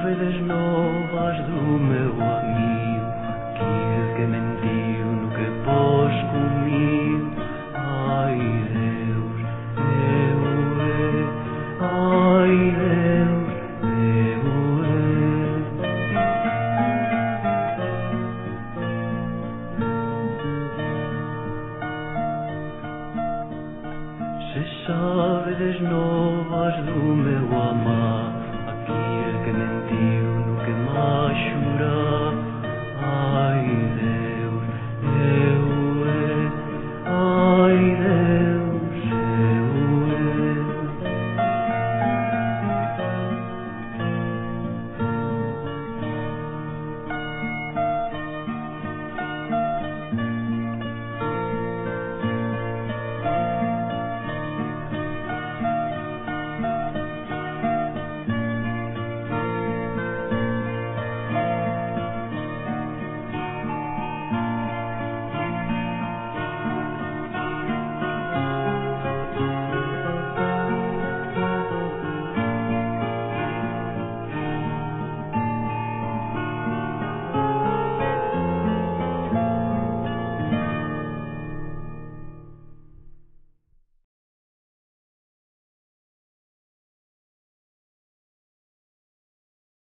sabe das novas do meu amigo, aquele que mentiu no que pôs comigo. Ai Deus, ai Deus, se sabe das novas do meu amado, aquele que mentiu no que mais chorar. Ai Deus.